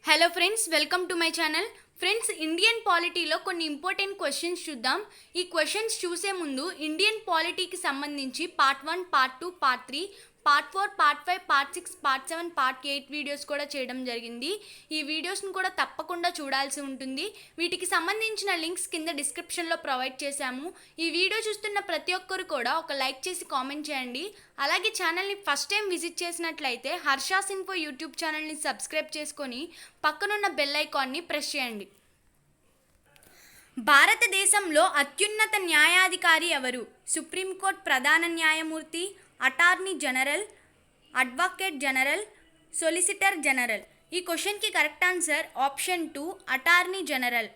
Hello friends, welcome to my channel. Friends, Indian పాలిటీలో కొన్ని important questions చూద్దాం. ఈ క్వశ్చన్స్ చూసే ముందు ఇండియన్ పాలిటీకి సంబంధించి part 1, part 2, part 3, part 4, part 5, part 6, part 7, part 8 videos కూడా చేయడం జరిగింది. ఈ వీడియోస్ని కూడా తప్పకుండా చూడాల్సి ఉంటుంది. వీటికి సంబంధించిన లింక్స్ కింద డిస్క్రిప్షన్లో ప్రొవైడ్ చేశాము. ఈ వీడియో చూస్తున్న ప్రతి ఒక్కరు కూడా ఒక లైక్ చేసి కామెంట్ చేయండి. అలాగే ఛానల్ని ఫస్ట్ టైం విజిట్ చేసినట్లయితే హర్షాస్ ఇన్ఫో యూట్యూబ్ ఛానల్ని సబ్స్క్రైబ్ చేసుకొని పక్కనున్న బెల్ ఐకాన్ని ప్రెస్ చేయండి. భారతదేశంలో అత్యున్నత న్యాయాధికారి ఎవరు? సుప్రీంకోర్టు ప్రధాన న్యాయమూర్తి, attorney general, advocate general, solicitor general. ఈ క్వశ్చన్కి correct answer option 2, attorney general.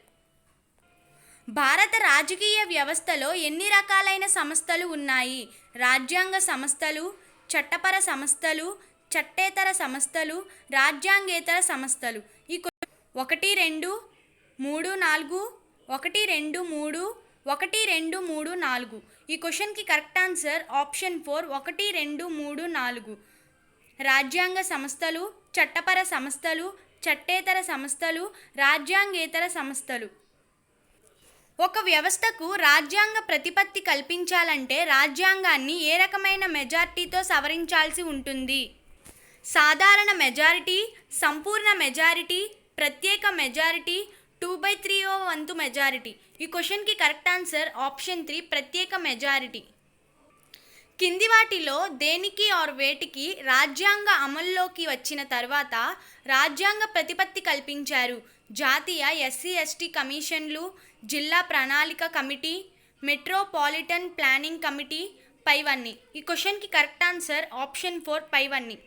భారత రాజకీయ వ్యవస్థలో ఎన్ని రకాలైన సంస్థలు ఉన్నాయి? రాజ్యాంగ సంస్థలు, చట్టపర సంస్థలు, చట్టేతర సంస్థలు, రాజ్యాంగేతర సంస్థలు. ఈ 1 2 3 4 1 2 3 1 2 3 4. ఈ క్వశ్చన్కి కరెక్ట్ ఆన్సర్ ఆప్షన్ 4, 1 2 3 4. రాజ్యాంగ సంస్థలు, చట్టపర సంస్థలు, చట్టేతర సంస్థలు, రాజ్యాంగేతర సంస్థలు. ఒక వ్యవస్థకు రాజ్యాంగ ప్రతిపత్తి కల్పించాలంటే రాజ్యాంగాన్ని ఏ రకమైన మెజారిటీతో సవరించాల్సి ఉంటుంది? సాధారణ మెజారిటీ, సంపూర్ణ మెజారిటీ, ప్రత్యేక మెజారిటీ, 2/3 వంతు మెజారిటీ. ఈ క్వశ్చన్కి కరెక్ట్ ఆన్సర్ ఆప్షన్ 3, ప్రత్యేక మెజారిటీ. కింది వాటిలో దేనికి ఆర్ వేటికి రాజ్యాంగ అమల్లోకి వచ్చిన తర్వాత రాజ్యాంగ ప్రతిపత్తి కల్పించారు? జాతీయ SC/ST కమిషన్లు, జిల్లా ప్రణాళిక కమిటీ, మెట్రోపాలిటన్ ప్లానింగ్ కమిటీ, పైవన్నీ. ఈ క్వశ్చన్కి కరెక్ట్ ఆన్సర్ ఆప్షన్ 4, పైవన్నీ.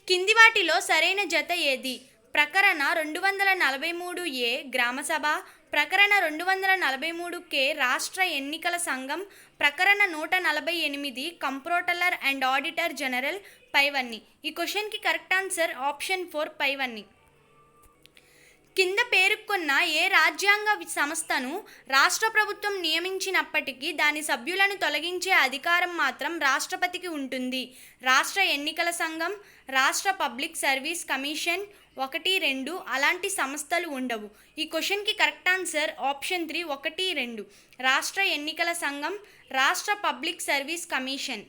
కింది వాటిలో సరైన జత ఏది? ప్రకరణ 243A గ్రామసభ, ప్రకరణ 243K రాష్ట్ర ఎన్నికల సంఘం, ప్రకరణ 148 కంప్ట్రోలర్ అండ్ ఆడిటర్ జనరల్, పైవన్నీ. ఈ క్వశ్చన్కి కరెక్ట్ ఆన్సర్ ఆప్షన్ 4, పైవన్నీ. కింద పేర్కొన్న ఏ రాజ్యాంగ సంస్థను రాష్ట్ర ప్రభుత్వం నియమించినప్పటికీ దాని సభ్యులను తొలగించే అధికారం మాత్రం రాష్ట్రపతికి ఉంటుంది? రాష్ట్ర ఎన్నికల సంఘం, రాష్ట్ర పబ్లిక్ సర్వీస్ కమిషన్, 1 2 అలాంటి సంస్థలు ఉండవు. ఈ క్వశ్చన్కి కరెక్ట్ ఆన్సర్ ఆప్షన్ 3, 1 2. రాష్ట్ర ఎన్నికల సంఘం, రాష్ట్ర పబ్లిక్ సర్వీస్ కమిషన్.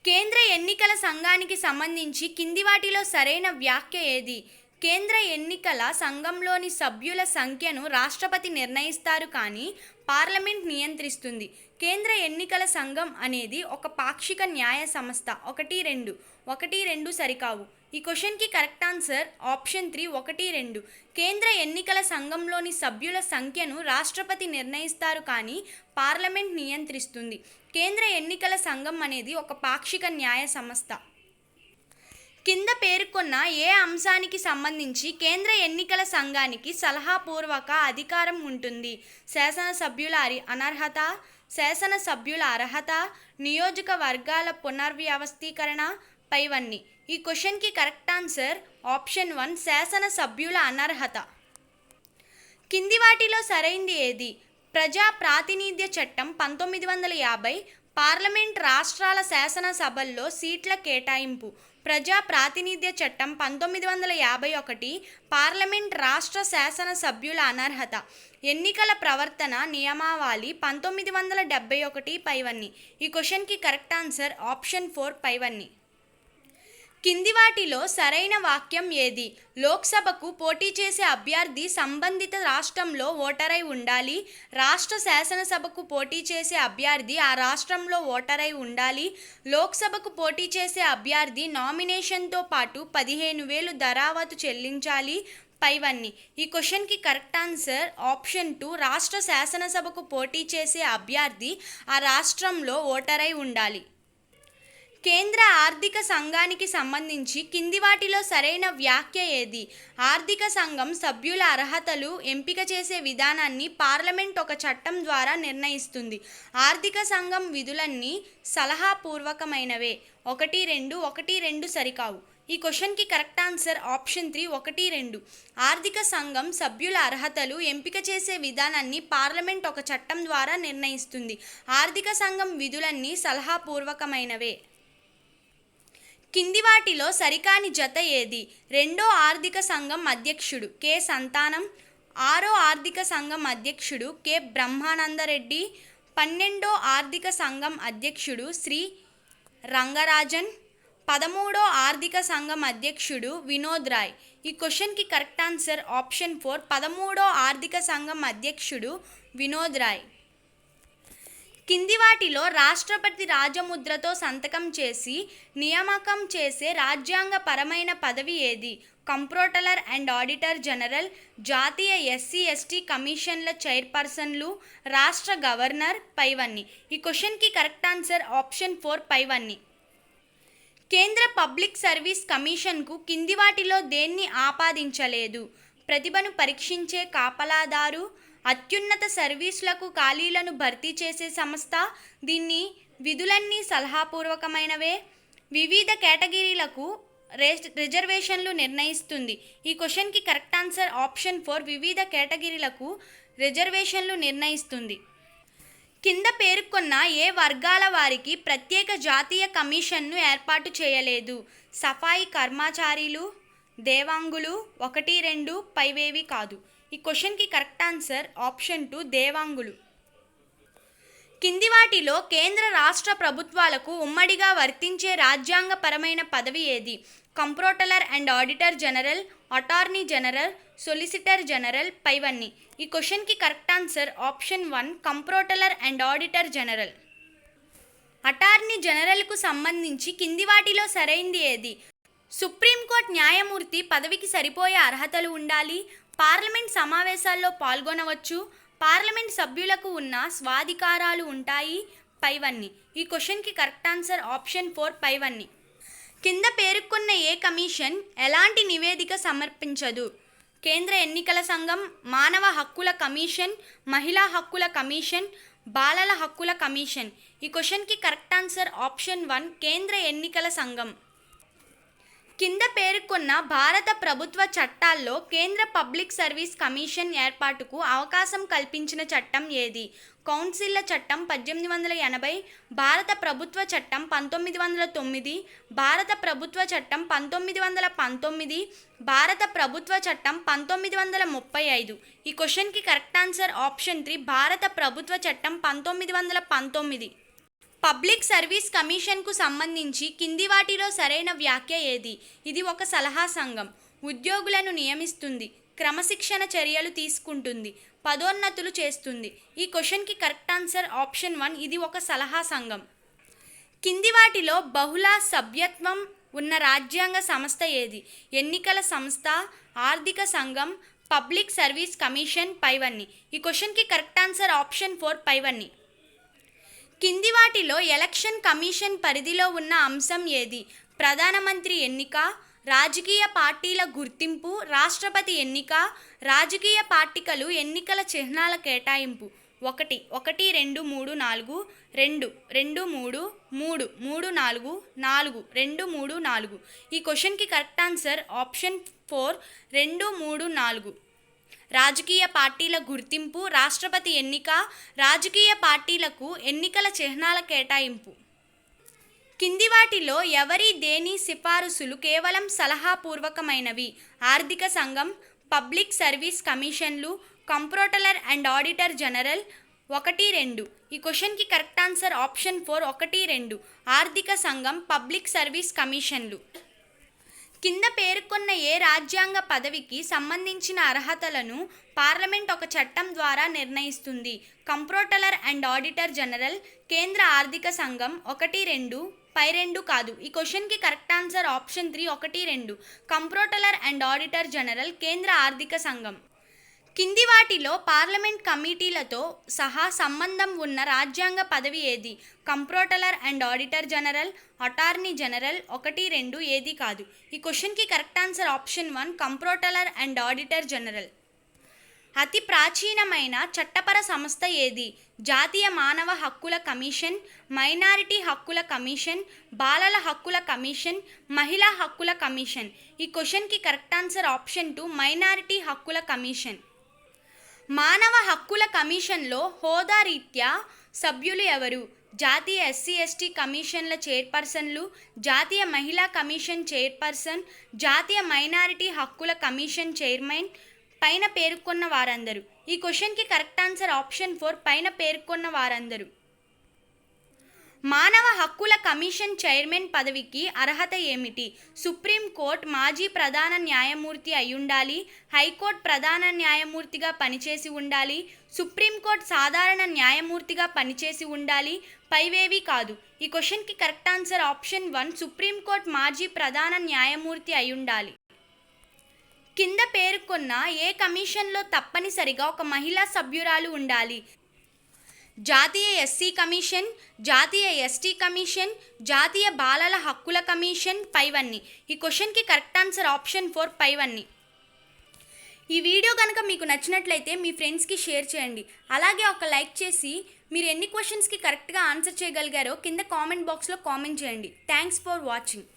కేంద్ర ఎన్నికల సంఘానికి సంబంధించి కింది వాటిలో సరైన వ్యాఖ్య ఏది? కేంద్ర ఎన్నికల సంఘంలోని సభ్యుల సంఖ్యను రాష్ట్రపతి నిర్ణయిస్తారు కానీ పార్లమెంట్ నియంత్రిస్తుంది. కేంద్ర ఎన్నికల సంఘం అనేది ఒక పాక్షిక న్యాయ సంస్థ. 1 2 1 2 సరికావు. ఈ క్వశ్చన్కి కరెక్ట్ ఆన్సర్ ఆప్షన్ 3, 1 2. కేంద్ర ఎన్నికల సంఘంలోని సభ్యుల సంఖ్యను రాష్ట్రపతి నిర్ణయిస్తారు కానీ పార్లమెంట్ నియంత్రిస్తుంది. కేంద్ర ఎన్నికల సంఘం అనేది ఒక పాక్షిక న్యాయ సంస్థ. కింద పేర్కొన్న ఏ అంశానికి సంబంధించి కేంద్ర ఎన్నికల సంఘానికి సలహాపూర్వక అధికారం ఉంటుంది? శాసనసభ్యుల అనర్హత, శాసనసభ్యుల అర్హత, నియోజకవర్గాల పునర్వ్యవస్థీకరణ, పైవన్నీ. ఈ క్వశ్చన్కి కరెక్ట్ ఆన్సర్ ఆప్షన్ 1, శాసనసభ్యుల అనర్హత. కింది వాటిలో సరైంది ఏది? ప్రజా ప్రాతినిధ్య చట్టం 1950, పార్లమెంట్ రాష్ట్రాల శాసనసభల్లో సీట్ల కేటాయింపు. ప్రజా ప్రాతినిధ్య చట్టం 1951, పార్లమెంట్ రాష్ట్ర శాసన సభ్యుల అనర్హత. ఎన్నికల ప్రవర్తన నియమావళి 1971, పైవన్నీ. ఈ క్వశ్చన్కి కరెక్ట్ ఆన్సర్ ఆప్షన్ 4, పైవన్నీ. కింది వాటిలో సరైన వాక్యం ఏది? లోక్సభకు పోటీ చేసే అభ్యర్థి సంబంధిత రాష్ట్రంలో ఓటరై ఉండాలి. రాష్ట్ర శాసనసభకు పోటీ చేసే అభ్యర్థి ఆ రాష్ట్రంలో ఓటరై ఉండాలి. లోక్సభకు పోటీ చేసే అభ్యర్థి నామినేషన్తో పాటు 15,000 ధరావతు చెల్లించాలి, పైవన్నీ. ఈ క్వశ్చన్కి కరెక్ట్ ఆన్సర్ ఆప్షన్ 2, రాష్ట్ర శాసనసభకు పోటీ చేసే అభ్యర్థి ఆ రాష్ట్రంలో ఓటరై ఉండాలి. కేంద్ర ఆర్థిక సంఘానికి సంబంధించి కింది వాటిలో సరైన వ్యాఖ్య ఏది? ఆర్థిక సంఘం సభ్యుల అర్హతలు ఎంపిక చేసే విధానాన్ని పార్లమెంట్ ఒక చట్టం ద్వారా నిర్ణయిస్తుంది. ఆర్థిక సంఘం విధులన్నీ సలహాపూర్వకమైనవే. 1 2 1 2 సరికావు. ఈ క్వశ్చన్కి కరెక్ట్ ఆన్సర్ ఆప్షన్ 3, 1 2. ఆర్థిక సంఘం సభ్యుల అర్హతలు ఎంపిక చేసే విధానాన్ని పార్లమెంట్ ఒక చట్టం ద్వారా నిర్ణయిస్తుంది. ఆర్థిక సంఘం విధులన్నీ సలహాపూర్వకమైనవే. కింది వాటిలో సరికాని జత ఏది? రెండో ఆర్థిక సంఘం అధ్యక్షుడు కె సంతానం, ఆరో ఆర్థిక సంఘం అధ్యక్షుడు కె బ్రహ్మానందరెడ్డి, 12వ ఆర్థిక సంఘం అధ్యక్షుడు శ్రీ రంగరాజన్, 13వ ఆర్థిక సంఘం అధ్యక్షుడు వినోద్ రాయ్. ఈ క్వశ్చన్కి కరెక్ట్ ఆన్సర్ ఆప్షన్ 4, 13వ ఆర్థిక సంఘం అధ్యక్షుడు వినోద్ రాయ్. కింది వాటిలో రాష్ట్రపతి రాజముద్రతో సంతకం చేసి నియామకం చేసే రాజ్యాంగపరమైన పదవి ఏది? కంప్ట్రోలర్ అండ్ ఆడిటర్ జనరల్, జాతీయ ఎస్సీ/ఎస్టీ కమిషన్ల చైర్పర్సన్లు, రాష్ట్ర గవర్నర్, పైవన్నీ. ఈ క్వశ్చన్కి కరెక్ట్ ఆన్సర్ ఆప్షన్ 4, పైవన్నీ. కేంద్ర పబ్లిక్ సర్వీస్ కమిషన్కు కింది వాటిలో దేన్ని ఆపాదించలేదు? ప్రతిభను పరీక్షించే కాపలాదారు, అత్యున్నత సర్వీసులకు ఖాళీలను భర్తీ చేసే సంస్థ, దీన్ని విధులన్నీ సలహాపూర్వకమైనవే, వివిధ కేటగిరీలకు రిజర్వేషన్లు నిర్ణయిస్తుంది. ఈ క్వశ్చన్కి కరెక్ట్ ఆన్సర్ ఆప్షన్ 4, వివిధ కేటగిరీలకు రిజర్వేషన్లు నిర్ణయిస్తుంది. కింద పేర్కొన్న ఏ వర్గాల వారికి ప్రత్యేక జాతీయ కమిషన్ను ఏర్పాటు చేయలేదు? సఫాయి కర్మచారీలు, దేవాంగులు, 1, 2 పైవేవి కాదు. ఈ క్వశ్చన్కి కరెక్ట్ ఆన్సర్ ఆప్షన్ 2, దేవాంగులు. కింది వాటిలో కేంద్ర రాష్ట్ర ప్రభుత్వాలకు ఉమ్మడిగా వర్తించే రాజ్యాంగపరమైన పదవి ఏది? Comptroller and auditor general, attorney general, solicitor general, పైవన్నీ. ఈ క్వశ్చన్కి correct answer option 1, comptroller and auditor general. Attorney జనరల్కు సంబంధించి కింది వాటిలో సరైంది ఏది? సుప్రీంకోర్టు న్యాయమూర్తి పదవికి సరిపోయే అర్హతలు ఉండాలి, పార్లమెంట్ సమావేశాల్లో పాల్గొనవచ్చు, పార్లమెంట్ సభ్యులకు ఉన్న స్వాధికారాలు ఉంటాయి, పైవన్నీ. ఈ క్వశ్చన్కి కరెక్ట్ ఆన్సర్ ఆప్షన్ 4, పైవన్నీ. కింద పేర్కొన్న ఏ కమిషన్ ఎలాంటి నివేదిక సమర్పించదు? కేంద్ర ఎన్నికల సంఘం, మానవ హక్కుల కమిషన్, మహిళా హక్కుల కమిషన్, బాలల హక్కుల కమిషన్. ఈ క్వశ్చన్కి కరెక్ట్ ఆన్సర్ ఆప్షన్ 1, కేంద్ర ఎన్నికల సంఘం. కింద పేర్కొన్న భారత ప్రభుత్వ చట్టాల్లో కేంద్ర పబ్లిక్ సర్వీస్ కమిషన్ ఏర్పాటుకు అవకాశం కల్పించిన చట్టం ఏది? కౌన్సిల్ల చట్టం 1880, భారత ప్రభుత్వ చట్టం 1909, భారత ప్రభుత్వ చట్టం 1919, భారత ప్రభుత్వ చట్టం 1935. ఈ క్వశ్చన్కి కరెక్ట్ ఆన్సర్ ఆప్షన్ 3, భారత ప్రభుత్వ చట్టం 1919. పబ్లిక్ సర్వీస్ కమిషన్కు సంబంధించి కింది వాటిలో సరైన వ్యాఖ్య ఏది? ఇది ఒక సలహా సంఘం, ఉద్యోగులను నియమిస్తుంది, క్రమశిక్షణ చర్యలు తీసుకుంటుంది, పదోన్నతులు చేస్తుంది. ఈ క్వశ్చన్కి కరెక్ట్ ఆన్సర్ ఆప్షన్ 1, ఇది ఒక సలహా సంఘం. కింది వాటిలో బహుళ సభ్యత్వం ఉన్న రాజ్యాంగ సంస్థ ఏది? ఎన్నికల సంస్థ, ఆర్థిక సంఘం, పబ్లిక్ సర్వీస్ కమిషన్, పైవన్నీ. ఈ క్వశ్చన్కి కరెక్ట్ ఆన్సర్ ఆప్షన్ 4, పైవన్నీ. కింది వాటిలో ఎలక్షన్ కమిషన్ పరిధిలో ఉన్న అంశం ఏది? ప్రధానమంత్రి ఎన్నిక, రాజకీయ పార్టీల గుర్తింపు, రాష్ట్రపతి ఎన్నిక, రాజకీయ పార్టీలు ఎన్నికల చిహ్నాల కేటాయింపు. 1, 1, 2, 3, 4, 2, 2, 3, 3, 3, 4, 4, 2, 3, 4. ఈ క్వశ్చన్కి కరెక్ట్ ఆన్సర్ ఆప్షన్ 4, 2, 3, 4. రాజకీయ పార్టీల గుర్తింపు, రాష్ట్రపతి ఎన్నిక, రాజకీయ పార్టీలకు ఎన్నికల చిహ్నాల కేటాయింపు. కింది వాటిలో ఎవరి దేని సిఫారసులు కేవలం సలహాపూర్వకమైనవి? ఆర్థిక సంఘం, పబ్లిక్ సర్వీస్ కమిషన్లు, కంప్ట్రోలర్ అండ్ ఆడిటర్ జనరల్, 1, 2. ఈ క్వశ్చన్కి కరెక్ట్ ఆన్సర్ ఆప్షన్ 4, 1, 2. ఆర్థిక సంఘం, పబ్లిక్ సర్వీస్ కమిషన్లు. కింద పేర్కొన్న ఏ రాజ్యాంగ పదవికి సంబంధించిన అర్హతలను పార్లమెంట్ ఒక చట్టం ద్వారా నిర్ణయిస్తుంది? కంప్ట్రోలర్ అండ్ ఆడిటర్ జనరల్, కేంద్ర ఆర్థిక సంఘం, 1, 2 పై 2 కాదు. ఈ క్వశ్చన్కి correct answer option 3, 1, 2. Comptroller and auditor general, కేంద్ర ఆర్థిక సంఘం. కింది వాటిలో పార్లమెంట్ కమిటీలతో సహా సంబంధం ఉన్న రాజ్యాంగ పదవి ఏది? Comptroller and auditor general, attorney general, 1, 2 ఏది కాదు. ఈ క్వశ్చన్కి correct answer option 1, comptroller and auditor general. అతి ప్రాచీనమైన చట్టపర సంస్థ ఏది? జాతీయ మానవ హక్కుల కమిషన్, మైనారిటీ హక్కుల కమిషన్, బాలల హక్కుల కమిషన్, మహిళా హక్కుల కమిషన్. ఈ క్వశ్చన్కి కరెక్ట్ ఆన్సర్ ఆప్షన్ 2, మైనారిటీ హక్కుల కమిషన్. మానవ హక్కుల కమిషన్లో హోదా రీత్యా సభ్యులు ఎవరు? జాతీయ ఎస్సీ ఎస్టీ కమిషన్ల చైర్పర్సన్లు, జాతీయ మహిళా కమిషన్ చైర్పర్సన్, జాతీయ మైనారిటీ హక్కుల కమిషన్ చైర్మన్ పైన పేర్కొన్న వారందరూ. ఈ క్వశ్చన్కి కరెక్ట్ ఆన్సర్ ఆప్షన్ 4 పైన పేర్కొన్న వారందరూ. మానవ హక్కుల కమిషన్ చైర్మన్ పదవికి అర్హత ఏమిటి? సుప్రీంకోర్టు మాజీ ప్రధాన న్యాయమూర్తి అయ్యుండాలి, హైకోర్టు ప్రధాన న్యాయమూర్తిగా పనిచేసి ఉండాలి, సుప్రీంకోర్టు సాధారణ న్యాయమూర్తిగా పనిచేసి ఉండాలి, పైవేవీ కాదు. ఈ క్వశ్చన్కి కరెక్ట్ ఆన్సర్ ఆప్షన్ 1 సుప్రీంకోర్టు మాజీ ప్రధాన న్యాయమూర్తి అయ్యుండాలి. కింద పేర్కొన్న ఏ కమిషన్లో తప్పనిసరిగా ఒక మహిళా సభ్యురాలు ఉండాలి? జాతీయ ఎస్సీ కమిషన్, జాతీయ ఎస్టీ కమిషన్, జాతీయ బాలల హక్కుల కమిషన్, పైవన్నీ. ఈ క్వశ్చన్కి కరెక్ట్ ఆన్సర్ ఆప్షన్ 4 పైవన్నీ. ఈ వీడియో కనుక మీకు నచ్చినట్లయితే మీ ఫ్రెండ్స్కి షేర్ చేయండి. అలాగే ఒక లైక్ చేసి మీరు ఎన్ని క్వశ్చన్స్కి కరెక్ట్గా ఆన్సర్ చేయగలిగారో కింద కామెంట్ బాక్స్లో కామెంట్ చేయండి. Thanks for watching.